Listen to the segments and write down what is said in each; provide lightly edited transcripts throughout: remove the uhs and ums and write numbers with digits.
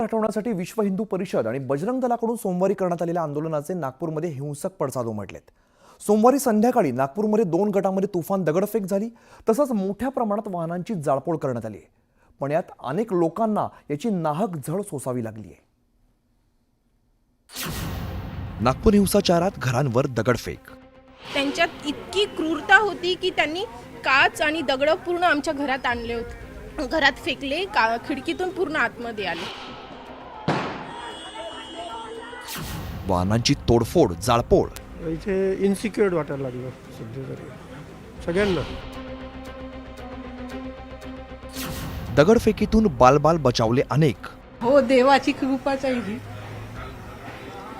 हटवण्यासाठी विश्व हिंदू परिषद आणि बजरंग दलाकडून सोमवारी करण्यात आलेल्या आंदोलनाचे नागपूरमध्ये हिंसक पडसाद उमटलेत। सोमवारी संध्याकाळी नागपूरमध्ये 2 गटांमध्ये तुफान दगडफेक झाली, तसंच मोठ्या प्रमाणात वाहनांची जाळपोळ करण्यात आली। पण यात अनेक लोकांना याची नाहक झळ सोसावी लागली आहे। नागपूर हिंसाचारात घरांवर दगडफेक। त्यांच्यात इतकी क्रूरता होती की त्यांनी काच आणि दगड पूर्ण आमच्या घरात आणले होते, घरात फेकले, खिडकीतून पूर्ण आतमध्ये आले। वाहनांची तोडफोड, जाळपोळ। इथे इन्सिक्युअर वाटायला लागलं सध्या तरी सगळ्यांना। दगडफेकीतून बालबाल बचावले अनेक। हो, देवाची कृपा चाहिए,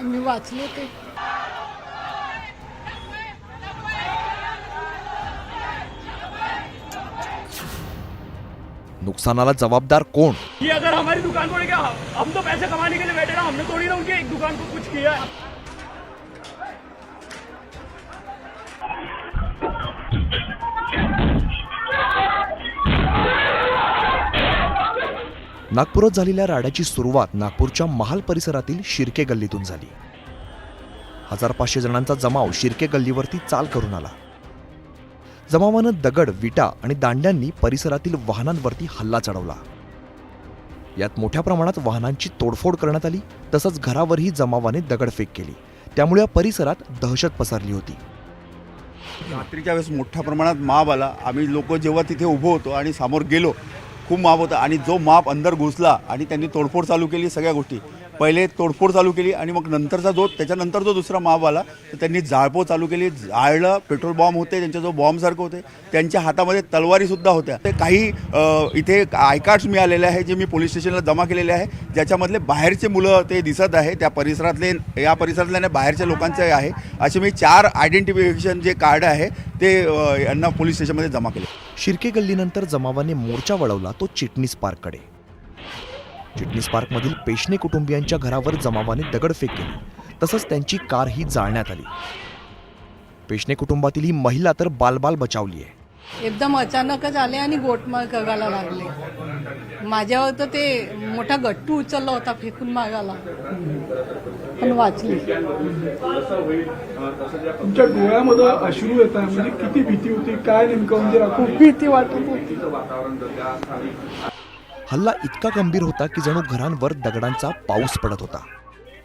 मी वाचले ते। नुकसानाला जबाबदार कोण? ये अगर हमारी दुकान को लेके हम तो पैसे कमाने के लिए बैठे ना, हमने थोड़ी ना उनकी एक दुकान को कुछ किया है। नागपुरात झालेल्या राड्याची सुरुवात नागपूरच्या महाल परिसरातील शिर्के गल्लीतून झाली। 1500 जणांचा जमाव शिर्के गल्लीवरती चाल करून आला। जमावानं दगड, विटा आणि दांड्यांनी परिसरातील वाहनांवरती हल्ला चढवला। यात मोठ्या प्रमाणात वाहनांची तोडफोड करण्यात आली, तसंच घरावरही जमावाने दगडफेक केली। त्यामुळे या परिसरात दहशत पसरली होती। रात्रीच्या वेळेस मोठ्या प्रमाणात माप आला। आम्ही लोक जेव्हा तिथे उभो होतो आणि समोर गेलो, खूप माप होता आणि जो माप अंदर घुसला आणि त्यांनी तोडफोड चालू केली। सगळ्या गोष्टी पहिले तोडफोड चालू केली आणि मग नंतरचा त्याच्यानंतर जो दुसरा माप आला तर त्यांनी जाळपोळ चालू केली। जाळलं, पेट्रोल बॉम्ब होते त्यांच्या जो बॉम्बसारखं होते, त्यांच्या हातामध्ये तलवारीसुद्धा होत्या। ते काही इथे आय कार्ड्स मिळालेले आहे जे मी पोलीस स्टेशनला जमा केलेले आहे, ज्याच्यामधले बाहेरचे मुलं ते दिसत आहे, त्या परिसरातले, या परिसरातल्या बाहेरच्या लोकांचे आहे। असे मी 4 आयडेंटिफिकेशन जे कार्ड आहे ते यांना पोलीस स्टेशनमध्ये जमा केले। शिर्के गल्लीनंतर जमावाने मोर्चा वळवला तो चिटणीस पार्ककडे। चिटणीस पार्कमधील पेशणे कुटुंबियांच्या घरावर जमावाने दगडफेक केली, तसंच त्यांची कारही जाळण्यात आली। पेशणे कुटुंबातील ही महिला तर बालबाल बचावली आहे। एकदम अचानकच आले आणि गोटमार करायला लागले। माझ्यावर तर ते मोठा गट्टू उचलला होता फेकून मागायला, पण वाचली। तुमच्या डोळ्यामध्ये अश्रू येत आहे, म्हणजे किती भीती होती, काय नेमकं म्हणजे खूप भीती वाटत होती। हल्ला इतका गंभीर होता की जणू घरांवर दगडांचा पाऊस पडत होता।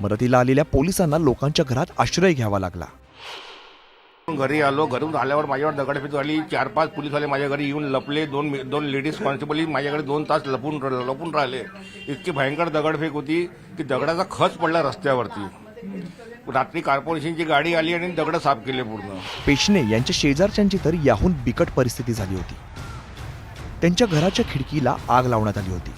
मदतीला आलेल्या पोलिसांना लोकांच्या घरात आश्रय घ्यावा लागला। घरी आलो, घरून आल्यावर माझ्यावर दगडफेक झाली। 4-5 पोलीसवाले माझ्या घरी येऊन लपले। दोन लेडीज कॉन्स्टेबल माझ्याकडे 2 तास लपून राहिले। इतकी भयंकर दगडफेक होती की दगडाचा खच पडला रस्त्यावरती। रात्री कॉर्पोरेशनची गाडी आली आणि दगड साफ केले पूर्ण। पेशणे यांच्या शेजारच्यांची तर याहून बिकट परिस्थिती झाली होती। त्यांच्या घराच्या खिडकीला आग लावण्यात आली होती।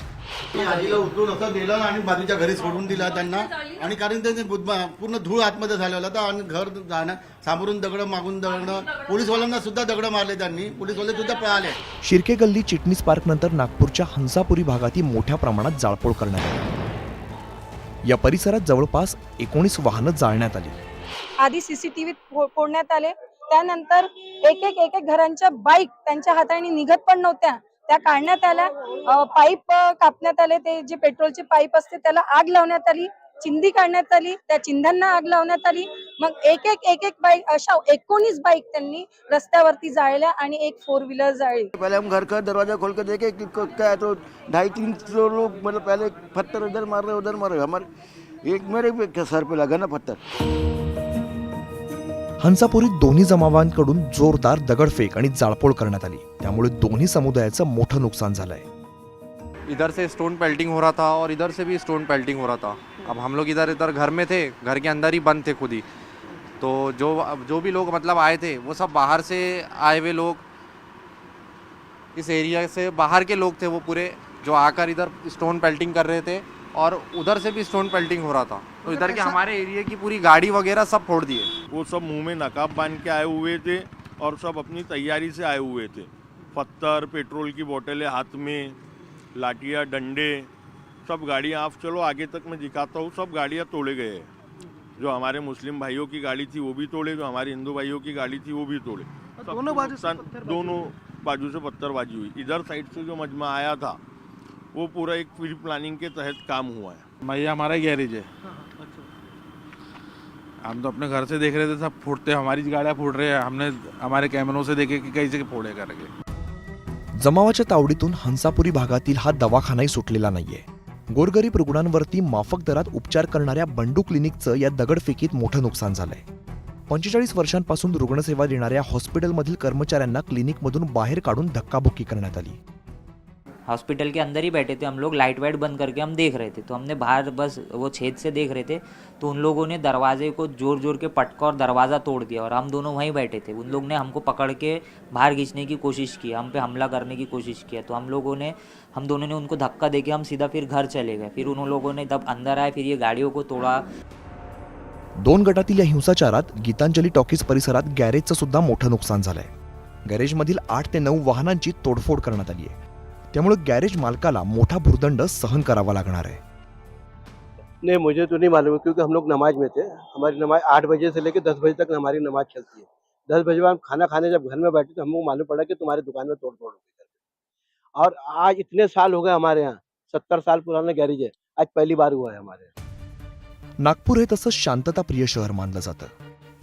आजीला उचलून असं दिलं आणि बाजूच्या घरी सोडून दिला त्यांना, आणि कारण त्यांनी पूर्ण धूळ आतमध्ये झालेला होता आणि घर जाणं, सामोरून दगड, मागून दगड, पोलीसवाल्यांना सुद्धा दगड मारले त्यांनी, पोलीसवाले सुद्धा पळाले। शिर्के गल्ली चिटणीस पार्क नंतर नागपूरच्या हंसापुरी भागातही मोठ्या प्रमाणात जाळपोळ करण्यात आली। या परिसरात जवळपास 19 वाहनं जाळण्यात आली। आधी सीसीटीव्ही फोडण्यात आले, त्यानंतर एक घरांच्या बाईक त्यांच्या हाताने निघत पण नव्हत्या, त्या काढण्यात आल्या। पाईप कापण्यात आले, ते जे पेट्रोलचे पाईप असते त्याला आग लावण्यात आली, चिंदी काढण्यात आली, त्या चिंध्यांना आग लावण्यात आली। मग एक बाईक, अशा 19 बाईक त्यांनी रस्त्यावरती जाळल्या आणि एक 4 व्हीलर जाळली। पहले हम घर का दरवाजा खोल के देखे कि क्या है, तो 250-300 लोग, मतलब पहले पत्थर इधर मार रहे उधर मार रहे, हमारे एक मेरे सर पे लगा ना पत्थर। हंसापुरीत दोन्ही जमावांकडून जोरदार दगडफेक आणि जाळपोळ करण्यात आली, त्यामुळे दोन्ही समुदायाचं मोठं नुकसान झालंय। इधर से स्टोन पेल्टिंग हो रहा था और इधर से भी स्टोन पेल्टिंग हो रहा था। अब हम लोग इधर घर में थे, घर के अंदर ही बंद थे खुद ही, तो जो भी लोग मतलब आए थे वो सब बाहर से आए हुए लोग, इस एरिया से बाहर के लोग थे वो पूरे, जो आकर इधर स्टोन पेल्टिंग कर रहे थे और उधर से भी स्टोन पेल्टिंग हो रहा था। तो इधर के हमारे एरिया की पूरी गाड़ी वगैरह सब फोड़ दिए। वो सब मुंह में नकाब बांध के आए हुए थे और सब अपनी तैयारी से आए हुए थे। पत्थर, पेट्रोल की बोतलें हाथ में, लाठियाँ, डंडे, सब गाड़ियाँ, आप चलो आगे तक मैं दिखाता हूँ, सब गाड़ियाँ तोड़े गए हैं। जो हमारे मुस्लिम भाइयों की गाड़ी थी वो भी तोड़े, जो हमारे हिंदू भाइयों की गाड़ी थी वो भी तोड़े। दोनों बाजू से पत्थरबाजी हुई। इधर साइड से जो मजमा आया था वो पूरा एक प्री प्लानिंग के तहत काम हुआ है। भैया हमारा गैरेज है। हम तो अपने घर से देख रहे थे सब फूटते, हमारी गाड़ियाँ फूट रही है, हमने हमारे कैमरों से देखे कि कैसे फोड़े करके। जमावाच्या तावडीतून हंसापुरी भागातील हा दवाखानाही सुटलेला नाहीये. गोरगरीब रुग्णांवरती माफक दरात उपचार करणाऱ्या बंडू क्लिनिकचं या दगडफेकीत मोठं नुकसान झालंय. 45 वर्षांपासून रुग्णसेवा देणाऱ्या हॉस्पिटलमधील कर्मचाऱ्यांना क्लिनिकमधून बाहेर काढून धक्काबुक्की करण्यात आली. हॉस्पिटल के अंदर ही बैठे थे हम लोग, लाइट वाइट बंद करके हम देख रहे थे, तो हमने बाहर बस वो छेद से देख रहे थे, तो उन लोगों ने दरवाजे को जोर जोर के पटका और दरवाज़ा तोड़ दिया और हम दोनों वहीं बैठे थे. उन लोग ने हमको पकड़ के बाहर खींचने की कोशिश की, हम पे हमला करने की कोशिश किया, तो हम दोनों ने उनको धक्का देके हम सीधा फिर घर चले गए. फिर उन लोगों ने तब अंदर आए, फिर ये गाड़ियों को तोड़ा. 2 गटातील या हिंसाचारात गीतांजली टॉकीज परिसरात गॅरेजचं सुद्धा मोठं नुकसान झालंय. गॅरेजमधील 8 ते 9 वाहनांची तोडफोड करण्यात आली आहे. त्यामुळे गॅरेज मालकाला मोठा भुर्दंड सहन करावा लागणार आहे. नहीं, मुझे तो नहीं मालूम क्योंकि हम लोग नमाज में थे. हमारी नमाज 8 बजे से लेकर 10 बजे तक हमारी नमाज चलती है. 10 बजे बाद हम खाना खाने जब घर में बैठे तो हमको मालूम पड़ा कि तुम्हारी दुकान में तोड़-फोड़ हो गई. और आज इतने साल हो गए हमारे यहाँ, 70 साल पुराना गैरेज है, आज पहली बार हुआ है हमारे यहाँ. नागपूर हे तसं शांतताप्रिय शहर मानलं जातं.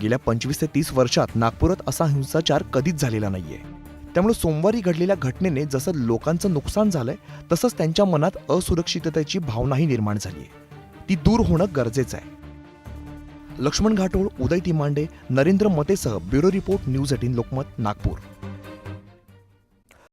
गेल्या 25 ते 30 वर्षात नागपुरात असा हिंसाचार कधीच झालेला नाहीये. त्यामुळे सोमवारी घडलेल्या घटनेने जसं लोकांचं नुकसान झालंय तसंच त्यांच्या मनात असुरक्षिततेची भावनाही निर्माण झालीय. ती दूर होणं गरजेचं आहे. लक्ष्मण घाटोळ, उदय तिमांडे, नरेंद्र मतेसह bureau report, news 18 Lokmat, Nagpur.